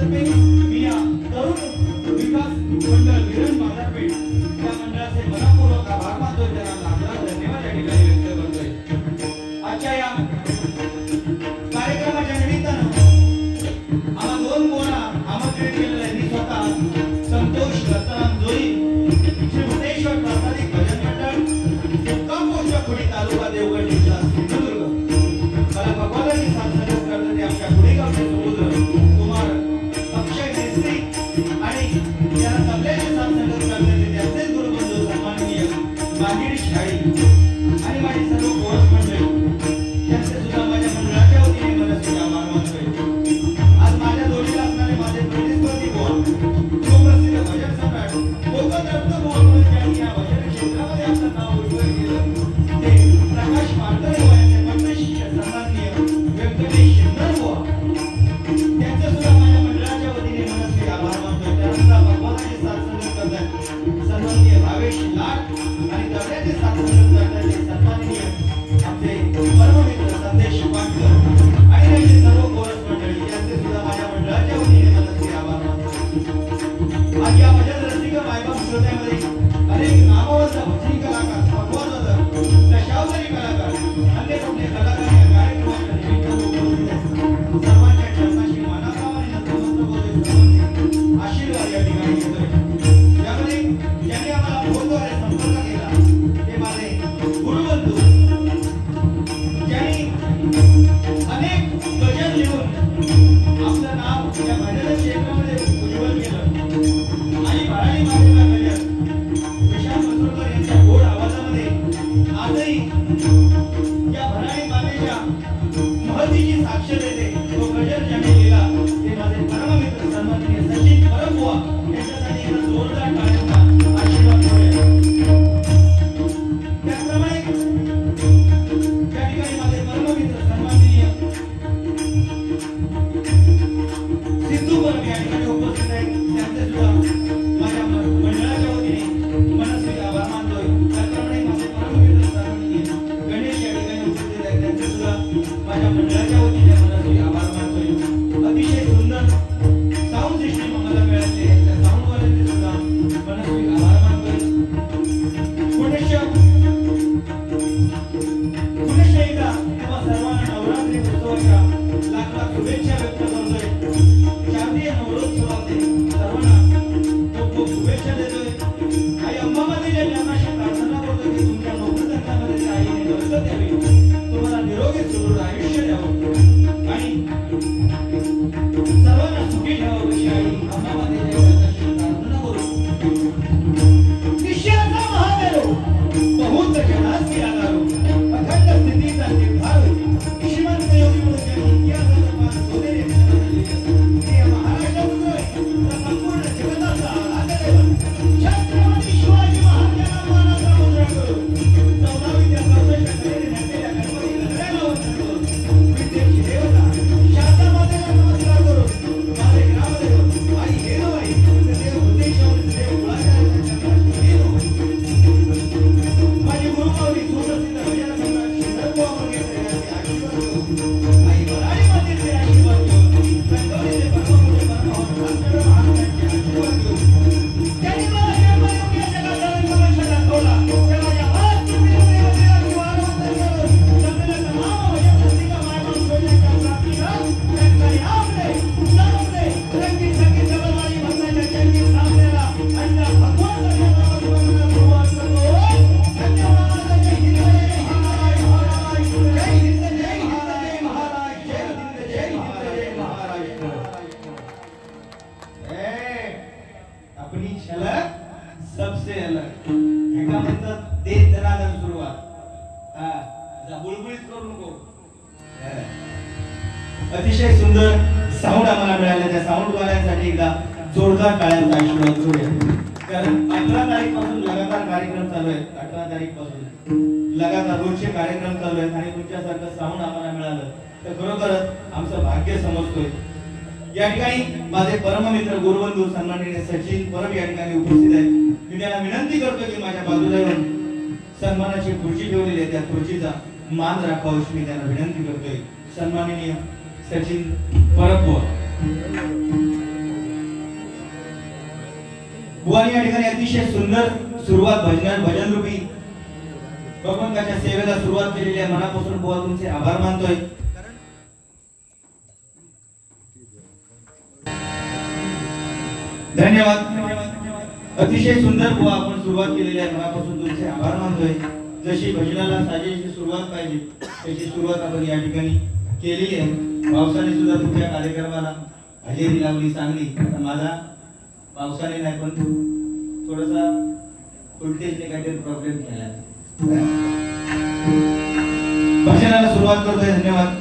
मंडळातर्फे मी या तरुण विकास मंडळ विरण बाजारपेठ या मंडळाचे मनपूर्वक आभार मानतोय, त्यांना लाख धन्यवाद या ठिकाणी व्यक्त करतोय। आजच्या या कार्यक्रमाच्या निमित्तानं आम्हा दोन कोणा आमंत्रित केलेले आहे। मी स्वतः संतोष रत्नाराम जोरी, श्री भुवनेश्वर प्रासादिक भजन मंडळ, मुक्काम पोस्ट खुडी तालुका देवगड जिल्हा सिंधुदुर्ग। मला भगवानाची साथ संगत करतात ते आमच्या खुडेगावचे समुद्र कुमार अक्षय मिस्त्री आणि ज्यांना तबल्याची साथ संगत करतात ते त्यांचेच गुरुबंधू सन्माननीय मागिरी शाळी आणि माझी सर्व कोरस मंडळी यांचे सुद्धा माझ्या मंडळाच्या वतीने मनस्वी आभार मानतोय। आज माझ्या जोडीला असणारे माझे प्रतिस्पर्धी बुवा, सुप्रसिद्ध भजन सम्राट कोकण रत्न बुवा म्हणून ज्यांनी या भजन क्षेत्रामध्ये आपलं नाव उज्ज्वल केलं ते प्रकाश मार्तंड बुवा यांचे पद्मश्री सन्माननीय व्यंकटेश शिंदर बुवा, त्यांचे सुद्धा माझ्या मंडळाच्या वतीने मनस्वी आभार मानतोय। त्यानंतर भगवानाची साथ संगत करतात सन्माननीय भावेश लाट आणि दर्याचे साथ संगत करतात ते सन्माननीय आमचे परममित्र संदेश पाटकर आणि त्यांचे सर्व कोरस मंडळी यांचे सुद्धा माझ्या मंडळाच्या वतीने मनस्वी आभार मानतो। आज या भजन रसिक मायबाप श्रोत्यामध्ये अनेक नामवंत भजनी कलाकार, पखवाजवादक, दशावतारी कलाकार, अन्य कुठले कलाकार या कार्यक्रमाच्या निमित्तानं उपस्थित आहेत। सर्वांच्या चरणाशी मानाभावाने नतमस्तक होते, सर्वांचे आशीर्वाद या ठिकाणी घेतोय। यामध्ये ज्यांनी आम्हाला फोनद्वारे संपर्क केला ते माझे गुरुबंधू, ज्यांनी अनेक गजल लिहून आपलं नाव या भजन क्षेत्रामध्ये उज्ज्वल केलं आणि भराडी मातेचा गजल विशाल मसुरकर यांच्या गोड आवाजामध्ये आजही या भराडी मातेच्या महतीची साक्ष देते। तो गजल ज्यांनी लिहिला ते माझे परममित्र सन्माननीय सचिन परबुवा यांच्यासाठी एक जोरदार टाळ्यांचा आशीर्वाद घेऊया। त्याचप्रमाणे त्या ठिकाणी माझे परममित्र सन्माननीय सिद्धू परब या ठिकाणी उपस्थित आहेत, त्यांचे सुद्धा माझ्या मंडळाच्या वतीने मनस्वी आभार मानतोय। त्याचप्रमाणे माझे परममित्र सन्माननीय गणेश या ठिकाणी उपस्थित आहेत, त्यांचे सुद्धा माझ्या मंडळाच्या वतीने मनस्वी आभार मानतोय। अतिशय सुंदर साऊंड सिस्टीम आम्हाला मिळाली आहे, त्या साऊंडवाल्यांचे सुद्धा मनस्वी आभार मानतोय। पुन्हा एकदा तेव्हा सर्वांना नवरात्री उत्सवाच्या लाख लाख शुभेच्छा व्यक्त करतोय। शारदीय नवरोत्सवाचे सर्वांना खूप खूप शुभेच्छा देतोय। आई अंबाबाईच्या चरणाशी प्रार्थना करतोय की तुमच्या नोकरधंद्यामध्ये आईने बरकत द्यावी, तुम्हाला निरोगी सुदृढ आयुष्य द्यावं आणि सर्वांना सुखी ठेवावं अशी आई अंबाबाईच्या चरणाशी प्रार्थना करू। निश्चयाचा महादेव बहुत जनासी आधारो, अखंड स्थितीचा निर्धार श्रीमंत योगी म्हणून ज्यांनी इतिहासाचा मान सोनेरी अक्षराने लिहिलं ते महाराष्ट्रातच नव्हे तर संपूर्ण जगताचा आराध्यदैवत छत्रपती शिवाजी महाराजांना मानाचा मुजरा करून 14वी ते 64 कलेने नटलेल्या गणपती गणरायाला वंदन करून विद्येची देवता शारदा मातेला नमस्कार करून माझे ग्रामदैवत आई हेरोबाई देव भुवनेश्वरी देव कुळाचार्यांच्या चरणाशी माझी गुरुमाऊली सुप्रसिद्ध भजन सम्राट शिंदर बुवा वगैरे यांचे आशीर्वाद घेऊन आई भराडी मातेचे आशीर्वाद घेऊन संगमनेरचे परमपूज्य परमहंस रामचंद्र महाराजांचे आशीर्वाद घेऊन त्यांनी मला जन्मयोगी या जगाचा रंगमंच दाखवला, त्या माझ्या हात तुकडीवर देवतेला मी वारवंदन करून जमलेल्या तमाम भजन रसिक मायबाप श्रोत्यांच्या प्राप्तीला त्यांचे आपले सर्वले रंगीत संगीत जबरवारी भक्तांच्या चरणी सामनेला आणि त्या भगवानाच्या नामस्मरणाला सुरुवात करतो। धन्यवाद। जय हिंद जय महाराज महाराज, जय हिंद जय महाराज, जय हिंद जय महाराज। अपनी झलक सबसे अलग एका म्हणतात ते जनादन सुरुवात हा बुलबुलीत करू नको। अतिशय सुंदर साऊंड आम्हाला मिळाले, त्या साऊंड वाल्यांसाठी एकदा जोरदार टाळ्यांचा आशीर्वाद करूया। कारण 18 तारीख पासून लगातार कार्यक्रम चालू आहेत, 18 तारीख पासून लगातार रोजचे कार्यक्रम चालू आहेत आणि तुमच्यासारखं साऊंड आम्हाला मिळालं तर खरोखरच आमचं भाग्य समजतोय। या ठिकाणी माझे परममित्र गुरुबंधू सन्माननीय सचिन परब या ठिकाणी उपस्थित आहेत। मी त्यांना विनंती करतो की माझ्या बाजूला येऊन सन्मानाची खुर्ची ठेवलेली आहे त्या खुर्चीचा मान राखावा अशी मी त्यांना विनंती करतोय। सन्माननीय सचिन परब बुवा। बुवानी या ठिकाणी अतिशय सुंदर सुरुवात भजन रूपी भगवंताच्या सेवेला सुरुवात केलेली आहे. मनापासून बुवा तुमचे आभार मानतोय. धन्यवाद. अतिशय सुंदर बुवा आपण सुरुवात केलेली आहे. मनापासून तुमचे आभार मानतोय. जशी भजनाला साजेशी सुरुवात पाहिजे तशी सुरुवात आपण या ठिकाणी केलेली आहे. पावसाने सुद्धा तुमच्या कार्यक्रमाला हजेरी लावली चांगली. माझा पावसाने नाही पण थोडासा व्होल्टेजने काहीतरी प्रॉब्लेम केला. भजनाला सुरुवात करतोय. धन्यवाद.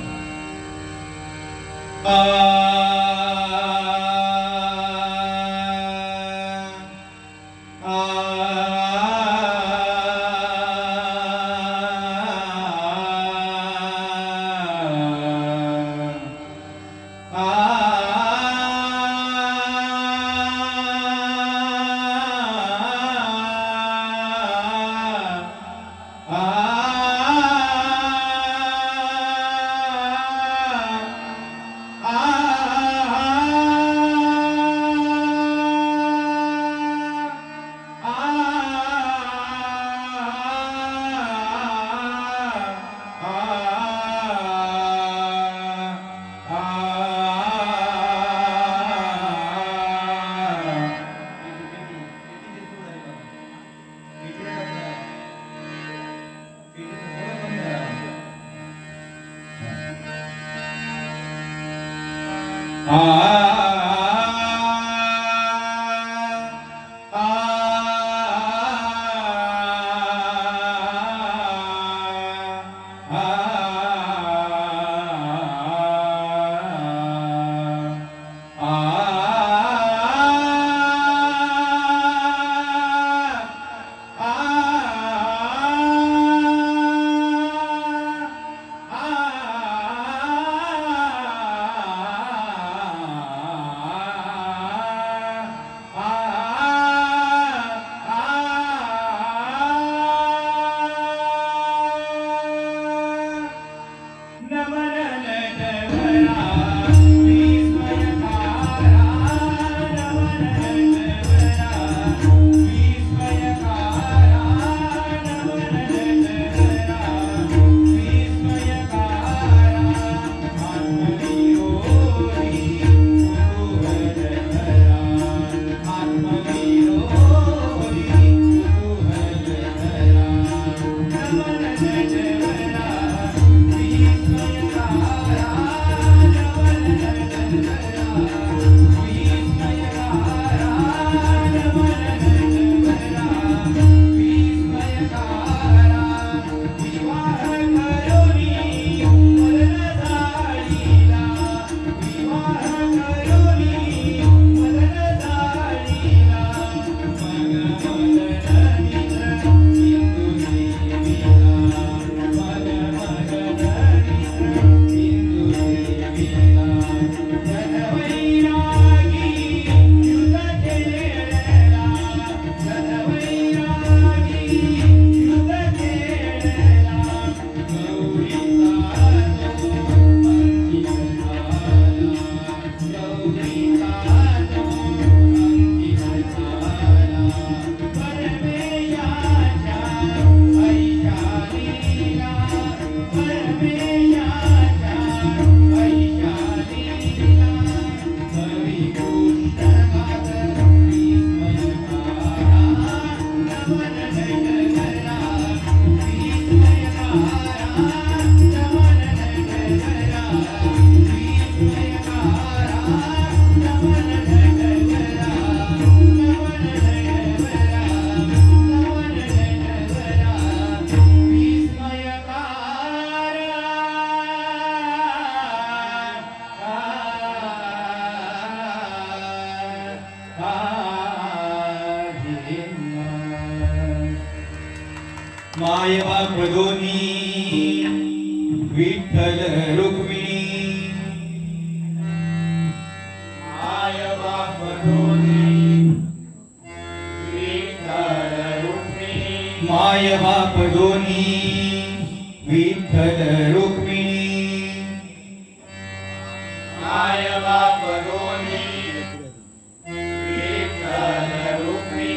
माय बाप दोन्ही विठ्ठल रुक्मिणी माय बाप दोन्ही विठ्ठल रुक्मिणी माय बाप दोन्ही विठ्ठल रुक्मिणी माय बाप दोन्ही विठ्ठल रुक्मिणी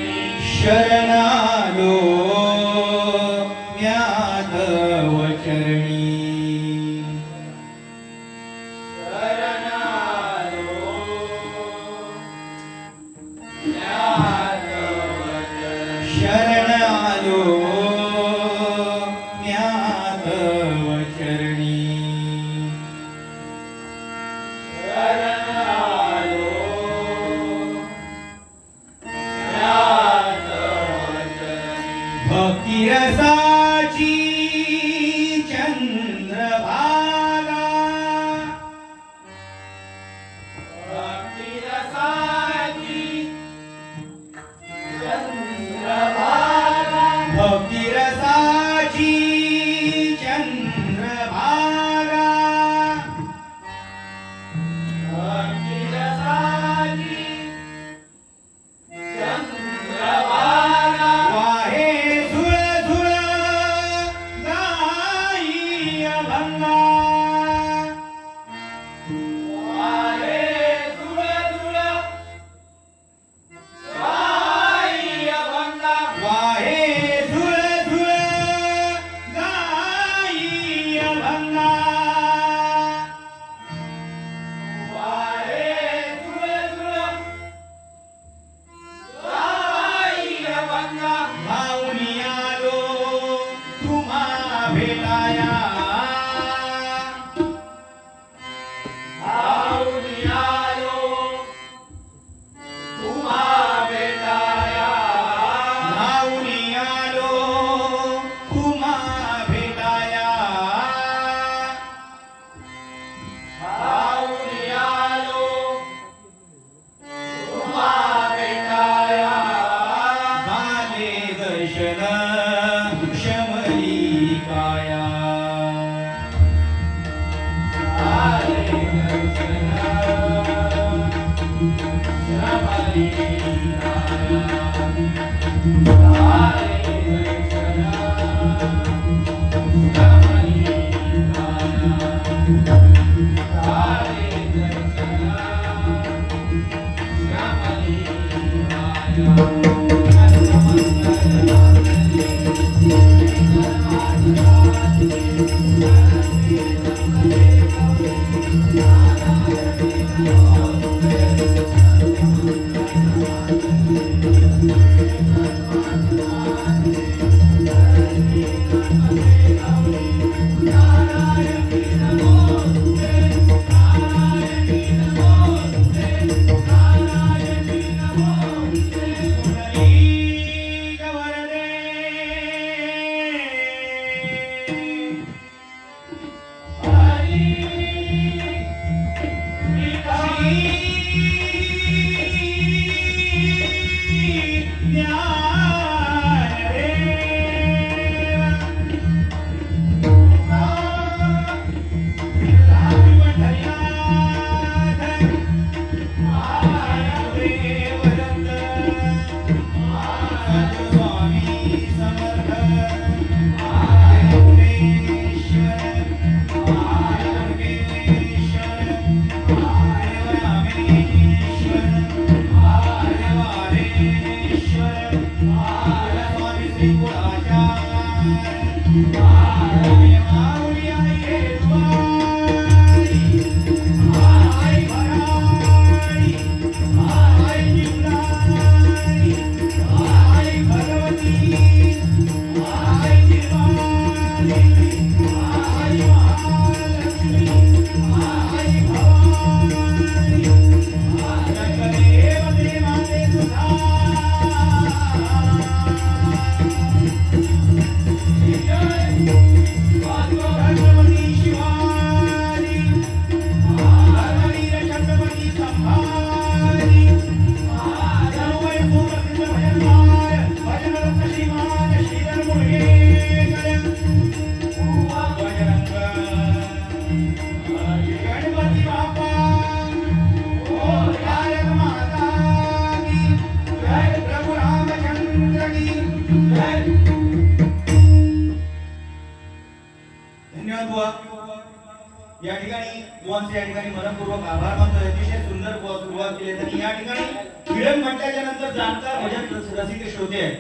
या ठिकाणी बुवांचे या ठिकाणी मनपूर्वक आभार मानतो. अतिशय सुंदर बुवा सुरुवात केली. आणि या ठिकाणी विडंब म्हटल्याच्या नंतर जाणकार भजन रसिक श्रोते आहेत,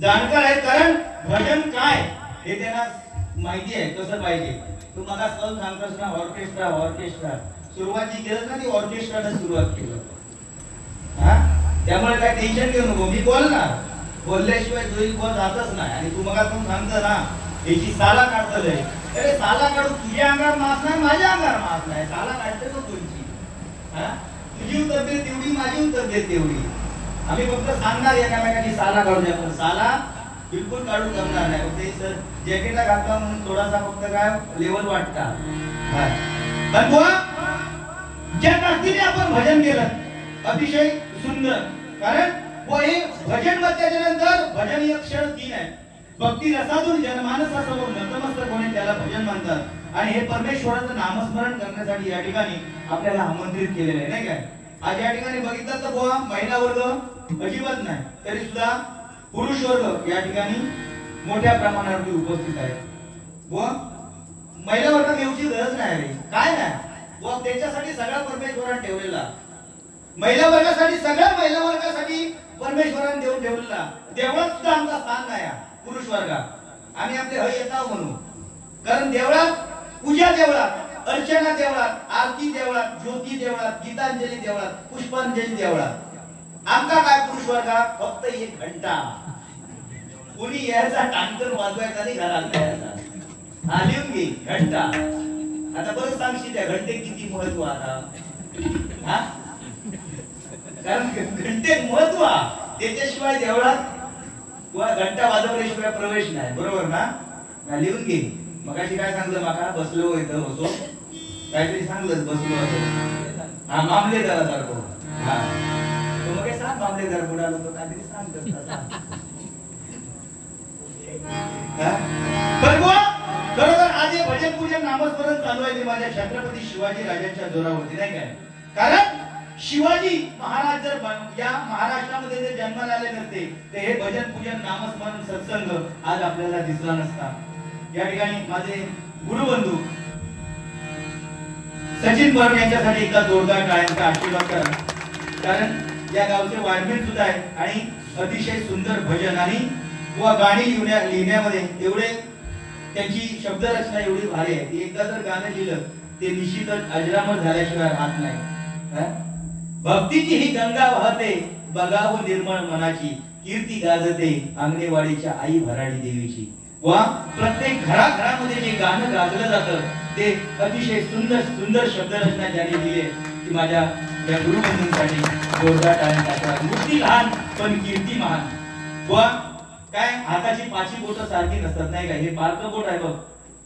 जाणकार आहेत, कारण भजन काय हे त्यांना माहिती आहे कसं पाहिजे. तू मला सहज सांगतोस ना ऑर्केस्ट्रा ऑर्केस्ट्रा, सुरुवात जी केलं ना ती ऑर्केस्ट्राने सुरुवात केलं. हा त्यामुळे काय टेन्शन घेऊ नको, मी बोलणार, बोलल्याशिवाय दोन बोल जातच नाही. आणि तू मग सांगतो ना याची साला काढतलंय अरे साला काढू, तुझ्या अंगावर मास नाही, माझ्या अंगावर मास नाही, साला काढते तो तुझी. तुझी तब्येत तेवढी, माझी तब्येत तेवढी. आम्ही फक्त सांगणार एकामेकाची साला काढू द्या, पण साला बिलकुल काढून जमणार नाही. फक्त सर जॅकेटला घातला म्हणून थोडासा फक्त काय लेवल वाटता. पण बुवा ज्या ताकदीने आपण भजन केलं अतिशय सुंदर. कारण हे भजन म्हटल्यानंतर भजन एक क्षण तीन आहे. भक्ती रसातून जनमानसासमोर नतमस्तक होणे त्याला भजन म्हणतात. आणि हे परमेश्वराचं नामस्मरण करण्यासाठी या ठिकाणी आपल्याला आमंत्रित केलेलं आहे, नाही काय? आज या ठिकाणी बघितलं तर बुवा महिला वर्ग अजिबात नाही, तरी सुद्धा पुरुष वर्ग या ठिकाणी मोठ्या प्रमाणावरती उपस्थित आहे. बुवा महिला वर्गात येऊची गरज नाही रे, काय नाही बुवा, त्याच्यासाठी सगळा परमेश्वराने ठेवलेला. महिला वर्गासाठी सगळ्या महिला वर्गासाठी परमेश्वराने देऊन ठेवलेला. देवळात सुद्धा आमचा स्थान नाही पुरुष वर्गात. आम्ही आपले हय येताव म्हणू. कारण देवळात पूजा, देवळात अर्चना, देवळात आरती, देवळात ज्योती, देवळात गीतांजली, देवळात पुष्पांजली, देवळात. आमका काय पुरुष वर्गात फक्त एक घंटा. कोणी यायचा टांकर वाजवायचा नाही घरात यायचा. लिहून घे घंटा. आता बरं सांगशी त्या घंटे किती महत्व आता. कारण घंटे महत्व त्याच्याशिवाय देवळात घंटा वाजवल्याशिवाय प्रवेश नाही. बरोबर ना? लिहून घे. मगाशी काय सांगलं माका बसलो इथं होतो काहीतरी सांगलं बसलो होतो. मामलेदार सारखं. मग सांग मामलेदार बुडालो तो काहीतरी सांगत. खरोखर आज हे भजन पूजन नामस्मरण चालू आहे ते माझ्या छत्रपती शिवाजी राजांच्या जोरावरती, नाही काय? कारण शिवाजी महाराज जर या महाराष्ट्रामध्ये जर जन्माला आले नसते तर हे भजन पूजन नामस्मरण सत्संग आज आपल्याला दिसला नसता. या ठिकाणी माझे गुरुबंधू सचिन परब यांच्यासाठी एकदा जोरदार टाळ्यांचा आशीर्वाद करा. कारण या गावचे वारबीर सुद्धा आहेत आणि अतिशय सुंदर भजन आणि गाणी लिहिण्यामध्ये एवढे त्यांची शब्दरचना एवढी भारी आहे की एकदा जर गाणं लिहिलं ते निश्चितच अजरामर झाल्याशिवाय राहत नाही. भक्तीची ही गंगा वाहते बघावं निर्मळ मनाची, कीर्ती गाजते अंगणेवाडीच्या आई भराडी देवीची. वा प्रत्येक घराघरामध्ये जे गाणं गाजलं जातं ते अतिशय सुंदर सुंदर शब्दरचना ज्यांनी लिहिली ती माझ्या या गुरुबंधूंसाठी जोरदार टाळ्या. मूर्ती लहान पण कीर्ती महान. वा काय हाताची पाची बोट सारखी नसतात, नाही काय? हे बारकं बोट आहे बघ,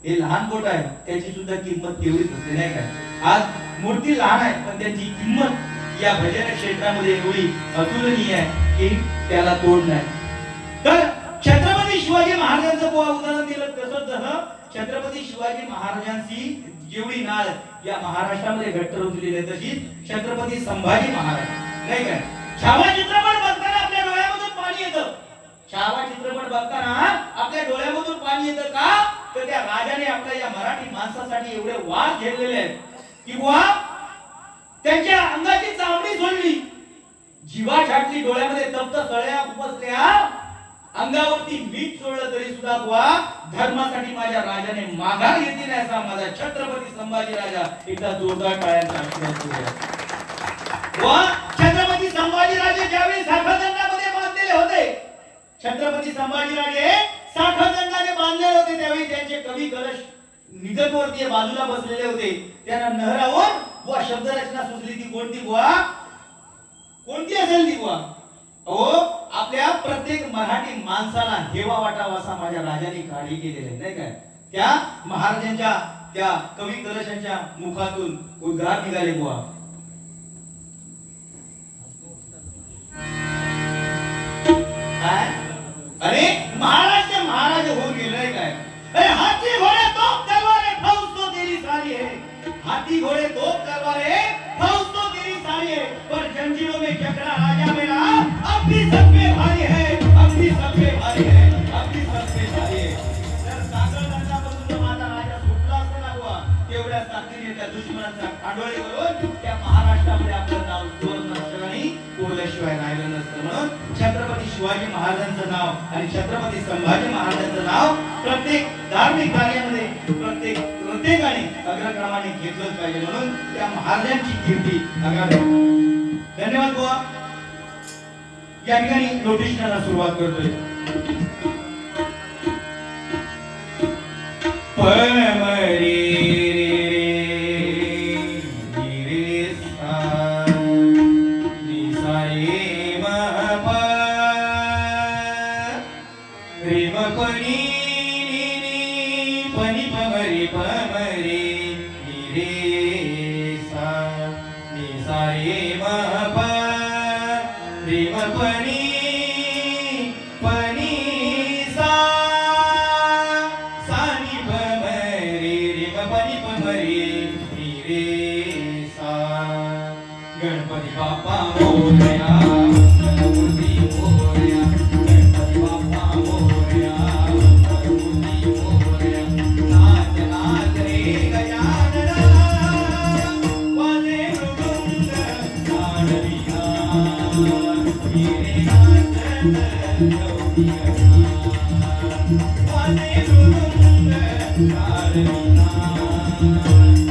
हे लहान बोट आहे, त्याची सुद्धा किंमत तेवढीच असते, नाही काय? आज मूर्ती लहान आहे पण त्याची किंमत या भजन क्षेत्रामध्ये एवढी अतुलनीय आहे की त्याला तोड नाही. तर छत्रपती शिवाजी महाराजांचं उदाहरण दिलं तसंच झालं. छत्रपती शिवाजी महाराजांची जेवढी नाळ या महाराष्ट्रामध्ये घट्ट रुजलेली आहे तशीच छत्रपती संभाजी महाराज, नाही काय? छावा चित्रपट बघताना आपल्या डोळ्यामधून पाणी येतं. छावा चित्रपट बघताना आपल्या डोळ्यामधून पाणी येतं का? तर त्या राजाने आपल्या या मराठी माणसासाठी एवढे वार झेललेले आहेत की बुवा त्यांच्या अंगाची चामडी सोडली, जीवा छाटली, डोळ्यामध्ये तप्त सळ्या उपसल्या, अंगावरती मीठ सोडलं तरी सुद्धा बुवा धर्मासाठी माझ्या राजाने माघार घेतली नाही असा माझा छत्रपती संभाजी राजा एकदा जोरदार टाळ्यांचा आशीर्वाद करूया. छत्रपती संभाजी राजे ज्यावेळी साखळदंडामध्ये बांधलेले होते, छत्रपती संभाजी राजे साखळदंडाने बांधलेले होते त्यावेळी त्यांचे कवी कलश निगमवरती बाजूला बसलेले होते. त्यांना नहरावर बुवा शब्दरचना सुचली. ती कोणती बुवा? कोणती असेल ती बुवा? आपल्या प्रत्येक मराठी माणसाला हेवा वाटावा असा माझ्या राजाने कार्य केलेले, नाही काय? त्या महाराजांच्या त्या कवी कलशांच्या मुखातून उद्गार निघाले बुवा. अरे महाराज महाराज होऊन गेले काय? अरे हाथी घोड़े तोप तलवारें फौज तो तेरी सारी है, हाथी घोड़े तोप तलवारें फौज तो तेरी सारी है, पर जंजीरों में जकड़ा राजा मेरा अब भी सब पे भारी है, अब भी सब पे भारी है, अब भी सब पे भारी है. जर सागरदंडापासून माझा राजा सुटला असता ना बुवा तेवढ्या ताकदीने त्या दुश्मनाचा खांडोळे करून त्या महाराष्ट्रामध्ये आपलं नाव सुवर्ण अक्षराने कोरल्याशिवाय राहिलं नसतं. म्हणून छत्रपती शिवाजी महाराजांचं नाव आणि छत्रपती संभाजी महाराजांचं नाव प्रत्येक धार्मिक कार्यामध्ये प्रत्येकाने अग्रक्रमाने घेतलंच पाहिजे. म्हणून त्या महाराजांची कीर्ती अगाध. धन्यवाद बुवा. या ठिकाणी नोटिशला सुरुवात करतोय. रे नी रे सा गणपती बाप्पा मोरया मंगलमूर्ती मोरया गणपती बाप्पा मोरया मंगलमूर्ती मोरया नाच नाच रे गजानना वाजे मृदुंग ताडवीणा रे नाच गौरी वाजे मृदुंग ताडवीणा रे नाच गौरी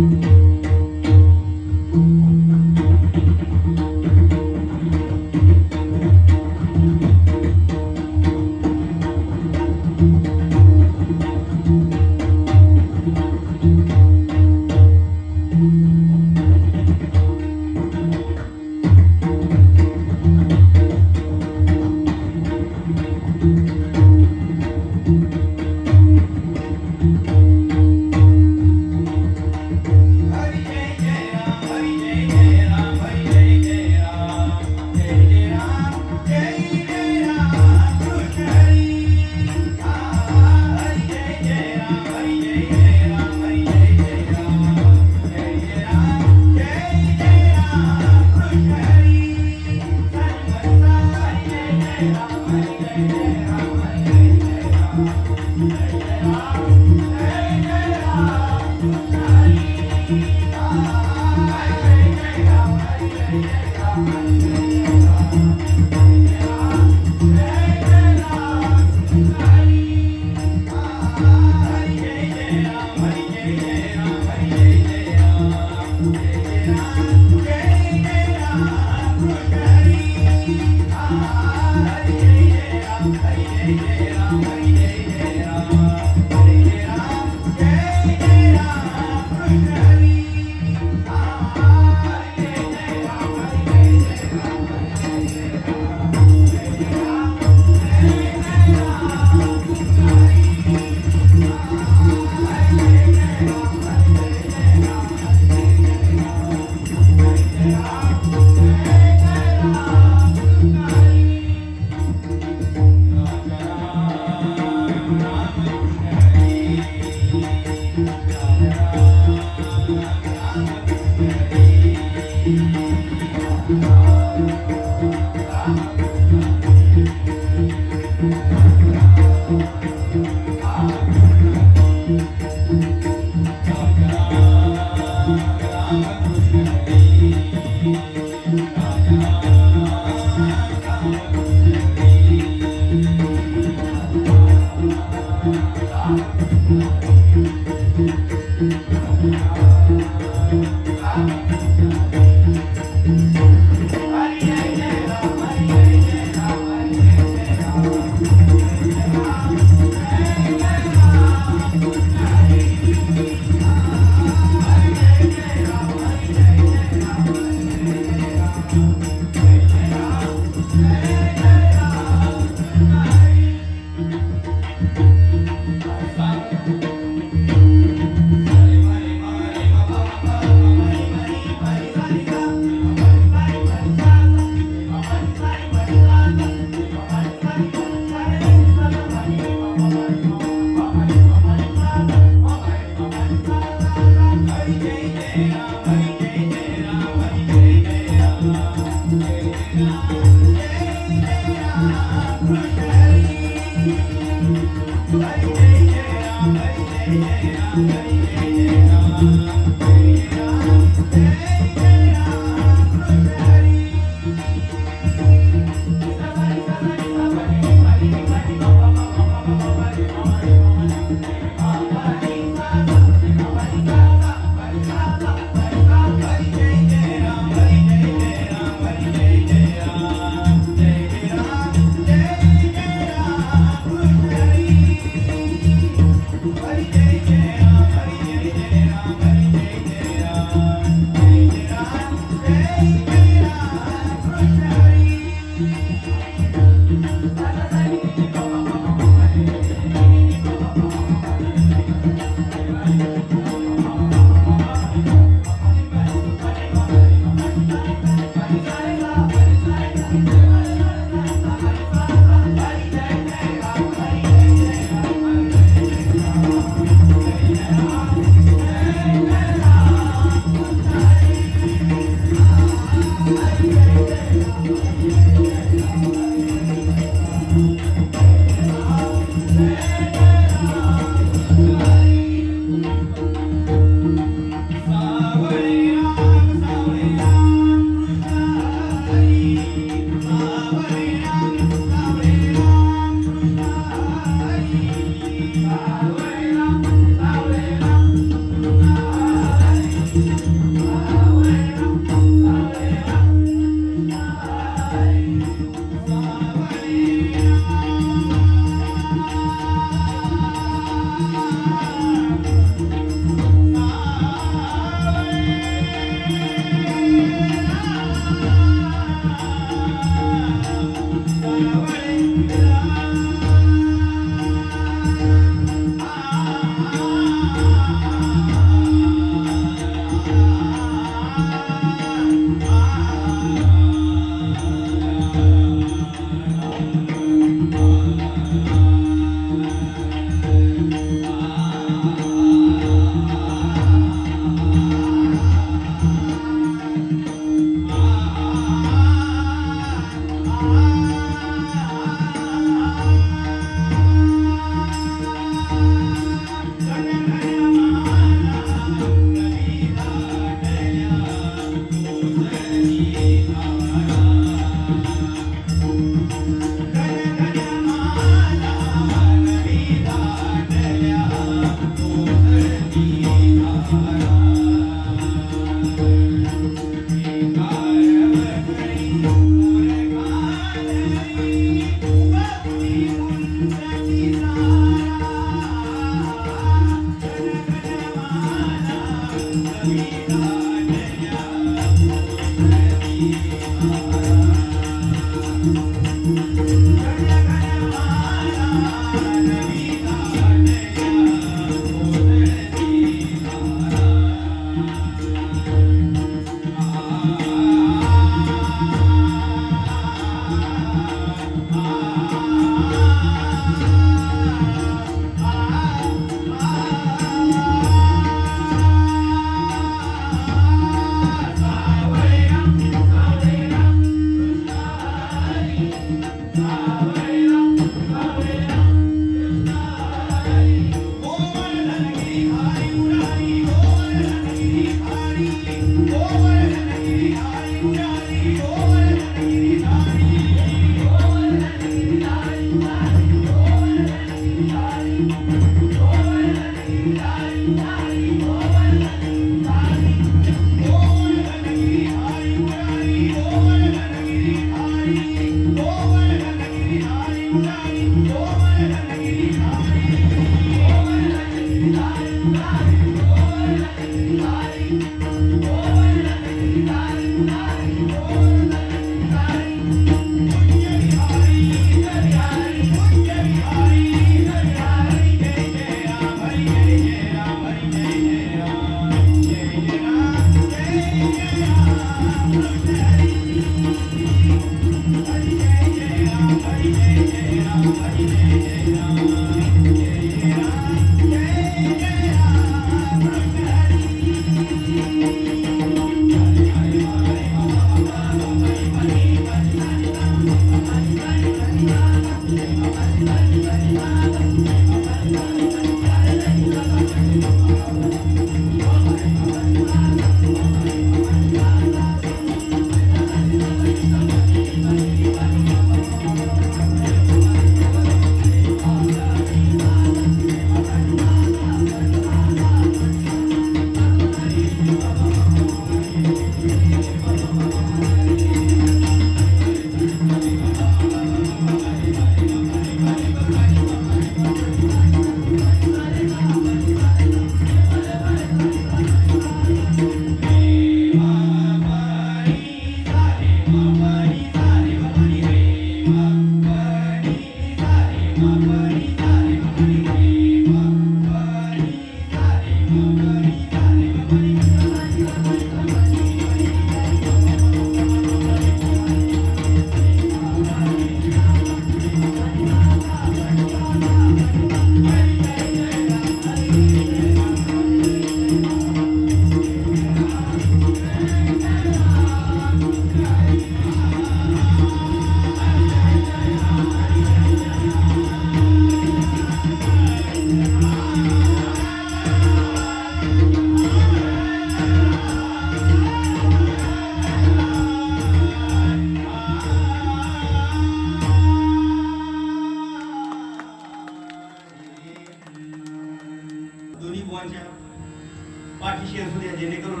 पाठीशी असू द्या जेणेकरून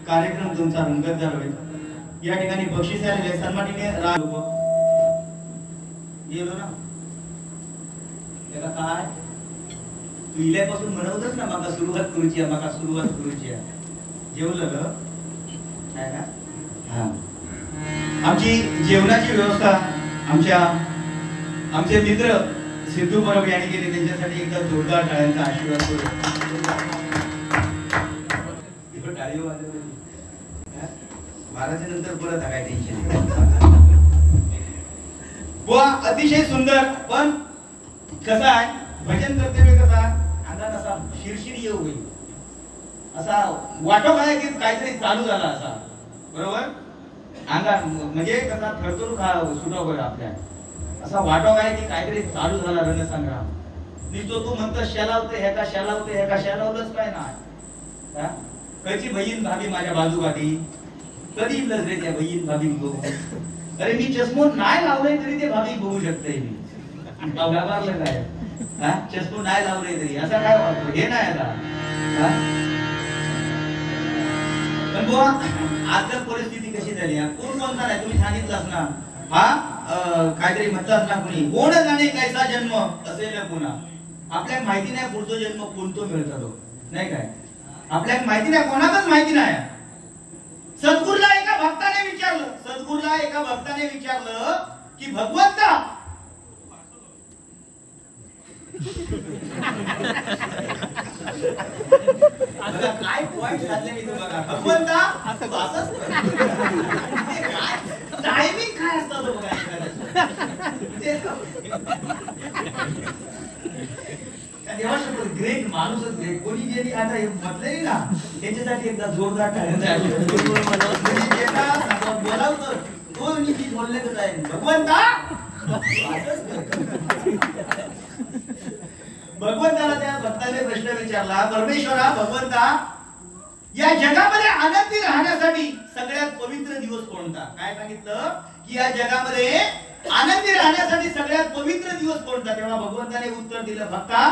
कार्यक्रम तुमचा रंगतदार होईल. या ठिकाणी बक्षीस आलेले सन्माननीय गेलो ना त्याला काय तू इल्यापासून म्हणवतच ना माका सुरुवात करूची आहे, माका सुरुवात करूची आहे. जेवलं काय ना हा आमची जेवणाची व्यवस्था आमचे मित्र सिद्धू परब यांनी केली. त्यांच्यासाठी एकदा जोरदार टाळ्यांचा आशीर्वाद करू. बाराच्या नंतर परत काय टेन्शन बुवा. अतिशय सुंदर. पण कसा आहे भजन कर्तव्य कसा अंगात असा शिरशिर येऊ होईल असा वाटो काय की काहीतरी चालू झाला असा बरोबर अंगात म्हणजे कसा थरथरू सुटाव कर आपल्या असा वाटो काय की काहीतरी चालू झाला रणसंग्राम. निसतो तू म्हणतो शेलावते हे का शेलावते हे का शेलावलंच काय ना कधी बहीण भाभी माझ्या बाजूगाठी कधी इथलंच रे त्या बहीण भाभी बघू. अरे मी चष्मो नाही लावलंय तरी ते भाभी बघू शकते. मी मारलं काय हा चष्मो नाही लावलंय तरी असा काय वाटतो हे नाही आता. पण बुवा आजकाल परिस्थिती कशी झाली कोण कोणता नाही तुम्ही सांगितलंच ना हा काहीतरी म्हणतात ना कोणी कोण जाणे कैसा जन्म असेल पुन्हा आपल्याला माहिती नाही पुढचा जन्म कोणतो मिळतो नाही काय आपल्याला माहिती नाही, कोणालाच माहिती नाही. सद्गुरूला एका भक्ताने विचारलं की भगवंता काय पॉइंट साधले मी तुम्हाला. भगवंता टायमिंग काय असतं ग्रेट माणूसच ग्रेट. कोणी गेली आता म्हटले ना त्याच्यासाठी एकदा जोरदार बोलावतं तो नीती बोलले तर जाईल. भगवंताला त्या भक्ताने प्रश्न विचारला, परमेश्वरा भगवंता या जगामध्ये आनंदी राहण्यासाठी सगळ्यात पवित्र दिवस कोणता. काय सांगितलं की या जगामध्ये आनंदी राहण्यासाठी सगळ्यात पवित्र दिवस कोणता. तेव्हा भगवंताने उत्तर दिलं, भक्ता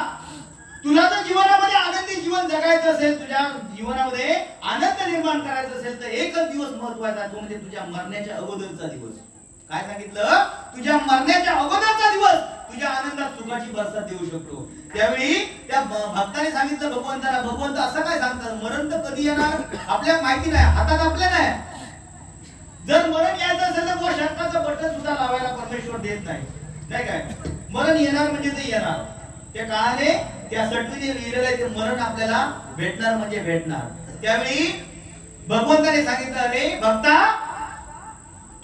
तुला जर जीवनामध्ये आनंदी जीवन जगायचं असेल, तुझ्या जीवनामध्ये आनंद निर्माण करायचा असेल तर एकच दिवस महत्वाचा, तो म्हणजे तुझ्या मरण्याच्या अगोदरचा दिवस. काय सांगितलं, तुझ्या मरण्याच्या अगोदरचा दिवस तुझ्या आनंदात सुखाची बरसात देऊ शकतो. त्यावेळी त्या भक्ताने सांगितलं भगवंताला, भगवंत असं काय सांगतात, मरण तर कधी येणार आपल्याला माहिती नाही, हातात आपल्या नाही. जर मरण यायचं असेल तर वो शर्टाचं बटन सुद्धा लावायला परमेश्वर देत नाही. नाही काय, मरण येणार म्हणजे ते येणार. त्या काळाने त्या सटवीने लिहिलेलं आहे, ते मरण आपल्याला भेटणार म्हणजे भेटणार. त्यावेळी भगवंताने सांगितलं, अरे भक्ता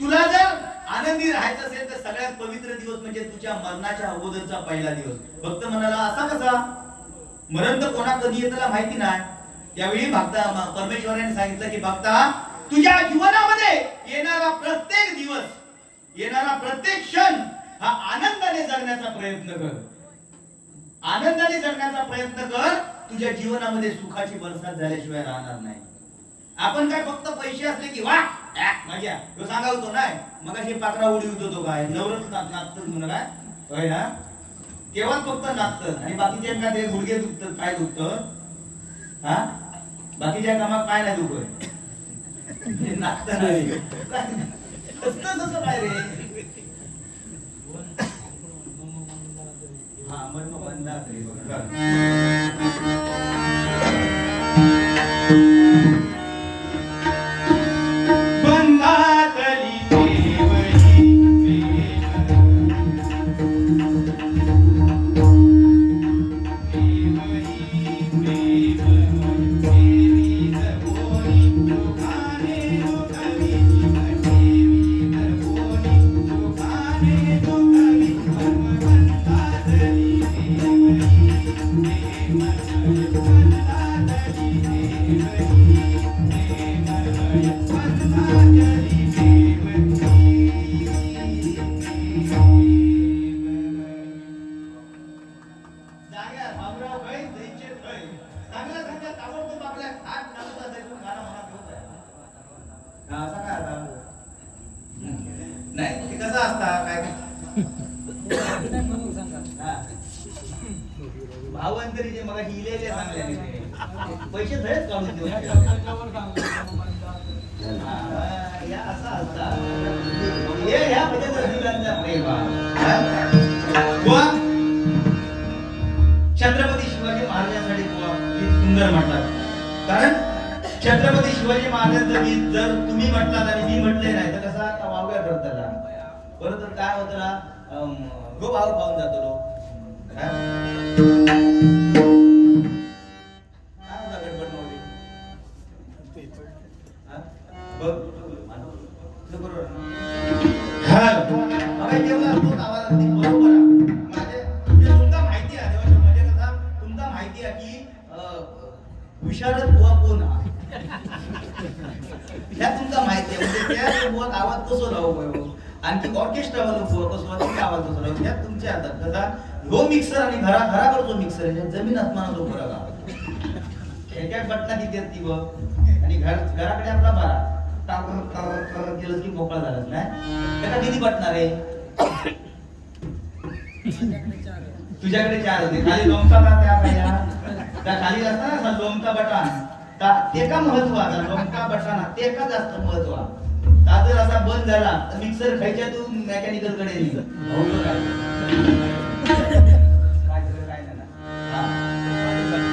तुला जर आनंदी राहायचं असेल तर सगळ्यात पवित्र दिवस म्हणजे तुझ्या मरणाच्या अगोदरचा पहिला दिवस. भक्त म्हणाला, असा कसा, मरण तर कोणा कधी येताला माहिती नाही. त्यावेळी भक्ता परमेश्वराने सांगितलं की भक्ता तुझ्या जीवनामध्ये येणारा प्रत्येक दिवस, येणारा प्रत्येक क्षण हा आनंदाने जगण्याचा प्रयत्न कर. आनंदाने जगण्याचा प्रयत्न कर. तुझ्या जीवनामध्ये सुखाची बरसात झाल्याशिवाय राहणार नाही. आपण काय फक्त पैसे असले की वा मजा तो सांगावतो नाही. मग अशी पाकरा उडी होतो काय नवरच नाचत म्हणून काय होय ना, तेव्हाच फक्त नाचत आणि बाकीच्या ते गुडघे दुखत काय दुखत हा, बाकीच्या कामात काय नाही दुखत नाचत नाही. तसं काय रे, हा मन बंद भावंतरी जे मला हिलेले सांगले पैसे धडेच काढून देऊ या असा असता हे ह्या पद्धतीचा प्रेम. छत्रपती शिवाजी महाराजांसाठी गीत सुंदर म्हणतात. कारण छत्रपती शिवाजी महाराजांचं गीत जर तुम्ही म्हटलात आणि मी म्हटले नाही तर कसा वावग्या करताना परत तर काय होतं ना, गो भाव पाहून जातो लोक. विशारद बुवा कोण ह्या तुमका माहिती आहे, म्हणजे त्या बुवाक आवाज कसो लावू, आणखी ऑर्केस्ट्रा वाला बुवा कसो आवाज कसो लावू, त्या तुमच्या हातात. कसा हो मिक्सर आणि घराकडचा मिक्सर आहे, जमीन आसमानाचा फरक आहे. एका बटना किती ती बघ आणि घराकडे आपला बारा केलं की मोकळा झालाच नाही. त्याला किती बटणार आहे, तुझ्याकडे 4 होते. खाली लोमका त्या खाली असता ना लोमका बटन ते का महत्व आता, लोमका बटन ते का जास्त महत्व. जर असा बंद झाला तर मिक्सर खायच्या तू मेकॅनिकल कडे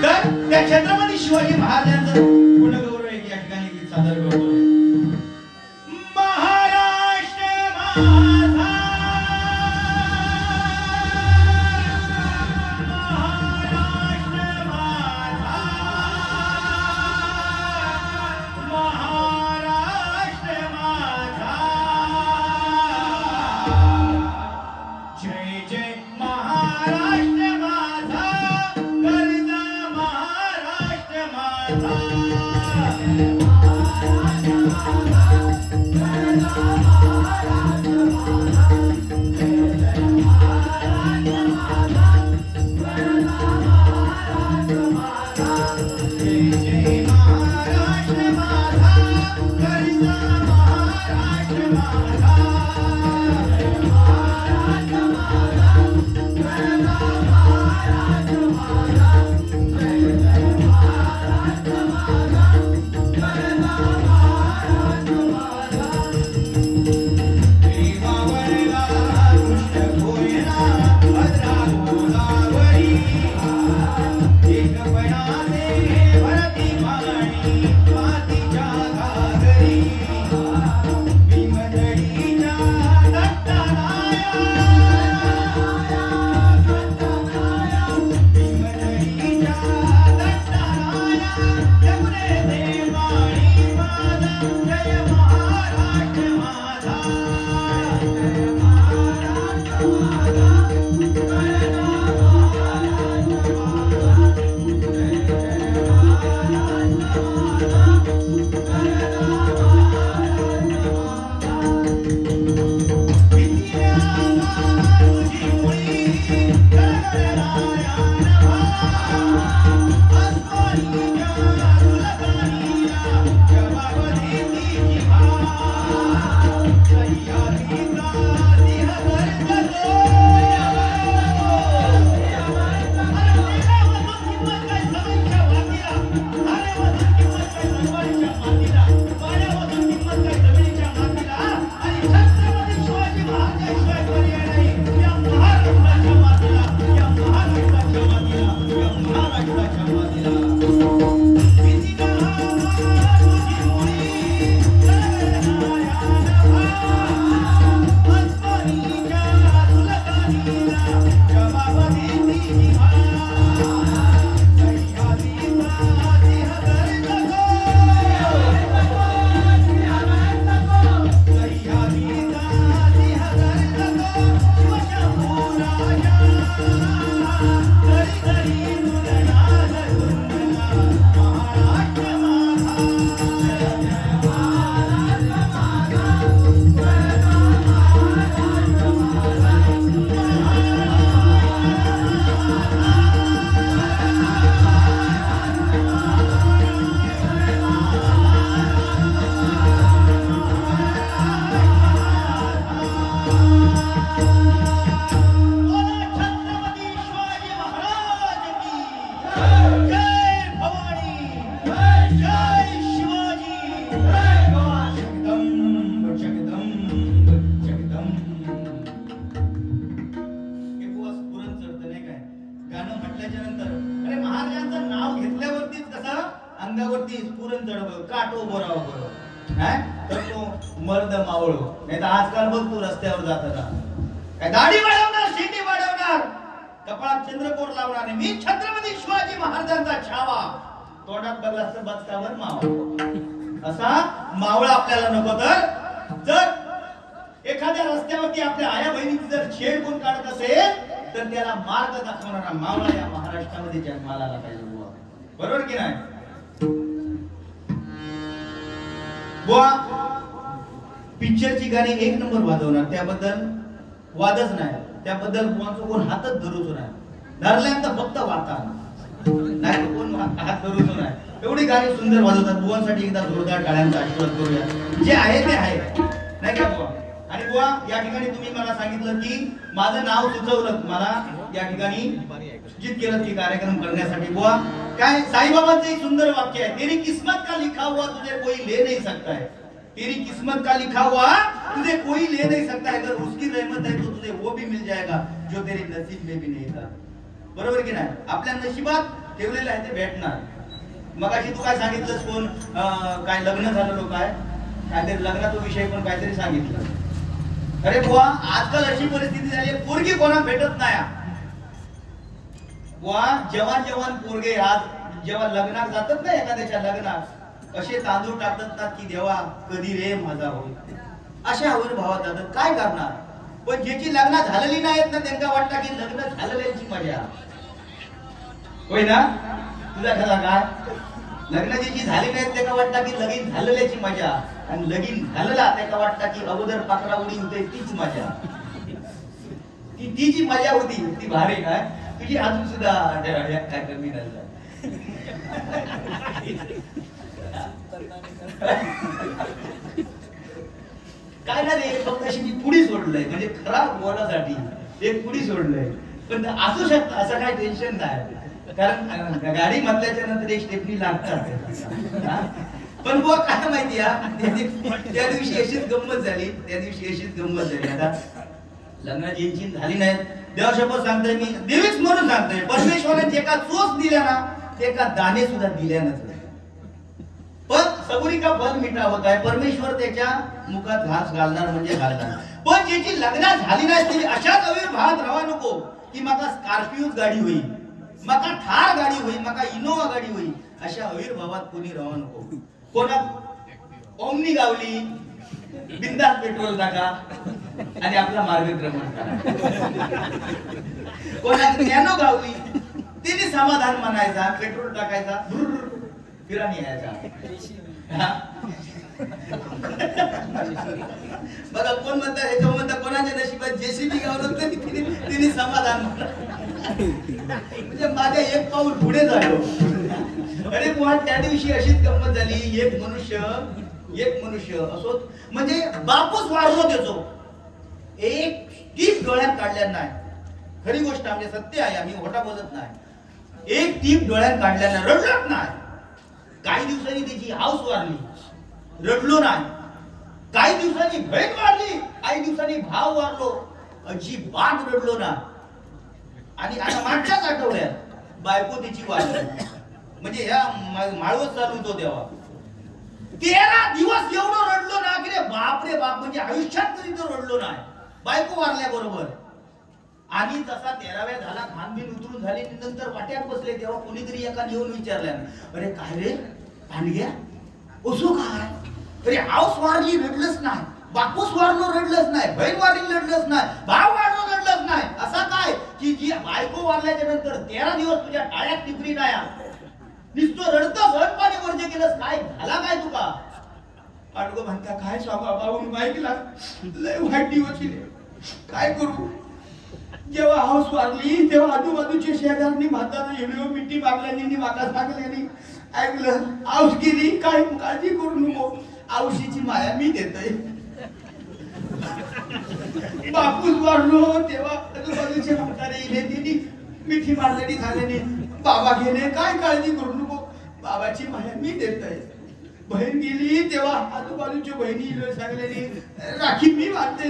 तर त्या छत्रपती शिवाजी महाराजांचं गुणगौरव या ठिकाणी गीत सादर करतोय. महाराष्ट्र माझा, अंगावरती पुरण चढव काटो बोराव बरोबर काय तर तो मर्द मावळ नाही तर आजकाल बघ तू रस्त्यावर जाताना काय दाढी वाढवणार शेती वाढवणार कपाळात चंद्रकोर लावणार मी छत्रपती शिवाजी महाराजांचा छावा तोंडात बघला तर बचकावर मावळ असा मावळ आपल्याला नको तर जर एखाद्या रस्त्यावरती आपल्या आया बहिणीची जर छेड कोण काढत असेल तर त्याला मार्ग दाखवणारा मावळा या महाराष्ट्रामध्ये जन्माला आला पाहिजे बरोबर की नाही बुवा पिक्चरची गाणी एक नंबर वाजवणार त्याबद्दल वादच नाही त्याबद्दल बुवांचं कोण हातच धरूच नाही धरल्यानंतर फक्त वाचा नाही कोण हात धरूच नाही एवढी गाणी सुंदर वाजवतात बुवांसाठी एकदा जोरदार टाळ्यांचा आशीर्वाद करूया जे आहे ते आहे नाही का बुवा आणि बुवा या ठिकाणी तुम्ही मला सांगितलं की माझं नाव सुचवलं मला या ठिकाणी सूचित केलं की कार्यक्रम करण्यासाठी बुवा काय साईबाबांचं एक सुंदर वाक्य आहे तेरी किस्मत का लिखा हुआ तुझे कोई ले नहीं सकता है तेरी किस्मत का लिखा हुआ तुझे कोई ले नहीं सकता है अगर उसकी रहमत है तो तुझे वो भी मिल जाएगा जो तेरे नसीब में भी नहीं था बरोबर की नाही आपल्या नशिबात ठेवलेलं आहे ते भेटणार मगाशी तू काय सांगितलंस कोण काय लग्न झालं काय काहीतरी लग्नाचा विषय पण काहीतरी सांगितलं. अरे बुवा आजकाल अशी परिस्थिती झाली आहे पोरगी कोणा भेटत नाही. बुवा जवान जवान पोरगे आज जेव्हा लग्नात जातात ना एखाद्याच्या लग्नात असे तांदूळ टाकतात ना की देवा कधी रे माझा होईल अशा आविर्भावात जातात. काय करणार पण ज्याची लग्न झालेली नाहीत ना त्यांना वाटतं की लग्न झालेल्याची मजा होय ना. तुझा खरा काय लग्न ज्याची झाली नाहीत त्याला वाटतं की लगीन झालेल्याची मजा आणि लगीन झालेला त्याला वाटतं की अगोदर पाकरा उडी होते तीच मजा. ती जी मजा होती ती भारी काय तुझी अजून सुद्धा काय कमी नाही. काय ना रे फक्त अशी मी पुढी सोडलंय म्हणजे खराब बोलासाठी एक पुढी सोडलंय पण असू शकतं असं काही टेन्शन नाही कारण गाडी म्हटल्याच्या नंतर एक स्टेपनी लागतात. पण बुवा काय माहिती त्या दिवशी अशीच गंमत झाली आता लग्नाची यांची झाली नाही. देवाशपथ सांगतोय मी देवीच म्हणून सांगतोय परमेश्वराने जे का चोच दिल्या ना ते का दाणे सुद्धा दिल्या नसले पण सबुरी का फल मिठा होत आहे. परमेश्वर त्याच्या मुखात घास घालणार म्हणजे घालणार. पण ज्याची लग्न झाली नाही ती अशाच आविर्भावात राहा नको की माका स्कॉर्पिओ गाडी होईल माका थार गाडी होईल माका इनोवा गाडी होईल अशा आविर्भावात कोणी राहा नको. कोणा ओमनी गावली बिंदास पेट्रोल टाका आणि आपला मार्गक्रमण करा. कोणा नॅनो गावली तिने समाधान म्हणायचा पेट्रोल टाकायचा फिरानी यायचा. बघा कोण म्हणतात हे म्हणतात कोणाच्या नशिबात जेसीबी गावलं तर तिने समाधान म्हणजे माझ्या एक पाऊल पुढे झालो. अरे बुवा त्या दिवशी अशीच गंमत झाली. एक मनुष्य असो म्हणजे बापूस वाढलो त्याचो एक टीप डोळ्यात काढल्या नाही. खरी गोष्ट म्हणजे सत्य आहे आम्ही खोटा बोलत नाही. एक टीप डोळ्यात काढल्या नाही रडलोच नाही. काही दिवसांनी त्याची हाऊस वारली रडलो नाही. काही दिवसांनी बहीण वारली काही दिवसांनी भाव वारलो अजिबात रडलो ना. आणि आता मागच्याच आठवड्यात बायको तिची वारली म्हणजे ह्या माळवत चालू होतो तेव्हा 13 दिवस एवढं रडलो ना की रे बाप म्हणजे आयुष्यात कधी तर रडलो नाही बायको वारल्या बरोबर. आणि जसा 13व्या झाला खानबीन उतरून झाली नंतर वाट्यात बसले तेव्हा कोणीतरी एका येऊन विचारल्या अरे काय रे पांडग्या असो काय अरे हाऊस वारली रडलंच नाही बापूस वारलो रडलंच नाही बहीण वारली रडलंच नाही भाव वारलो रडलंच नाही. असा काय की जी बायको वारल्याच्या नंतर 13 दिवस तुझ्या टाळ्यात टिपरी नाही नुसतं रडतं भर पाणी वर्ज केलंस काय झाला काय तुका. पांडगो म्हणता काय स्वाभा बाबून ऐकला लय वाईट दिवस काय करू. जेव्हा हाऊस वारली तेव्हा आजूबाजूच्या शेजारनी म्हातारा येणं मिठी मागल्यानी मागा सांगल्यानी ऐकलं आऊस गेली काय काळजी करू नको आऊशीची माया मी देतोय. बापूस वारलो तेव्हा आजूबाजूचे म्हातारे येले तिने मिठी मारल्यानी झाल्याने बाबा गेले काय काळजी करू नको बाबाची माया मी देतोय. बहीण गेली तेव्हा आजूबाजूच्या बहिणी सांगल्यानी राखी मी वाटते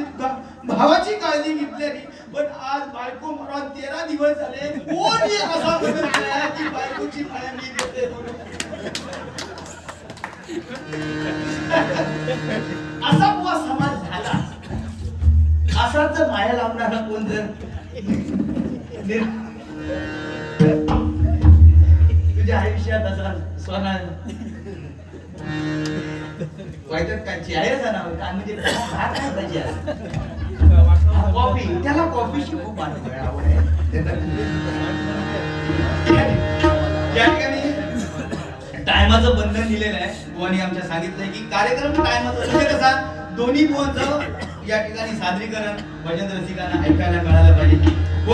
भावाची काळजी घेतल्यानी. पण आज बायको मरण 13 दिवस झाले कोणी असा की बायकोची माया मी देते. असा बुवा समाज झाला. असाच जर माया लावणारा कोण जर तुझ्या आयुष्यात असा सोना वाईटच कायची आहे नाव काय म्हणजे काय पाहिजे कॉफी त्याला कॉफीची खूप आवड आहे. या ठिकाणी टायमाचं बंधन दिलेलं आहे बुवानी आमच्या सांगितलंय की कार्यक्रम टायमाचं म्हणजे कसा दोन्ही बुवांचं या ठिकाणी सादरीकरण भजन रसिकांना ऐकायला मिळालं पाहिजे व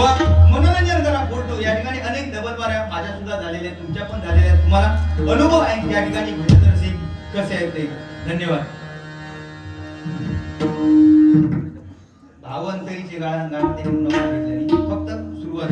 मनोरंजन करा. फोटो या ठिकाणी अनेक डबलबाऱ्या माझ्या सुद्धा झालेल्या तुमच्या पण झालेल्या तुम्हाला अनुभव आहे या ठिकाणी भजन रसिक कसे आहेत ते. धन्यवाद. भावंतरीचे गाणं गाणं ते फक्त सुरुवात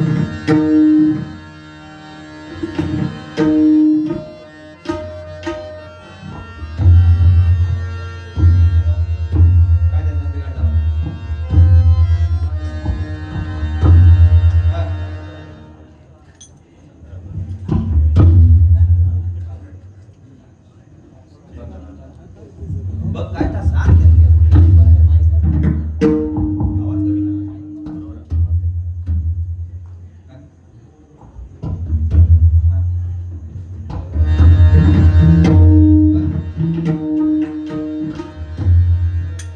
बघ काय था सांग त्याला. आवाज कमी कर. बरोबर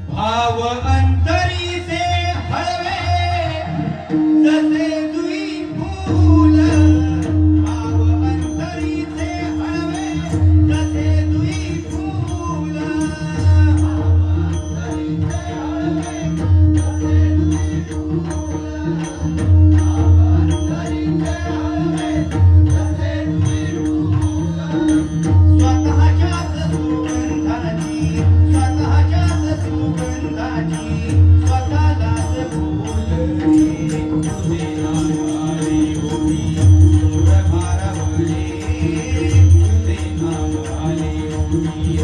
भाव अंतरी से हळवे जसे जुई फूल, भाव अंतरी से हळवे जसे जुई फूल, भाव अंतरी से हळवे जसे जुई फूल, भाव अंतरी से हळवे जसे जुई फूल. स्वतःच्याच सुगंधाची, स्वतःच्याच सुगंधाची स्वतःलाच फुलली, तुझे नाम आले होती दूर भारावले, तुझे नाम आले होती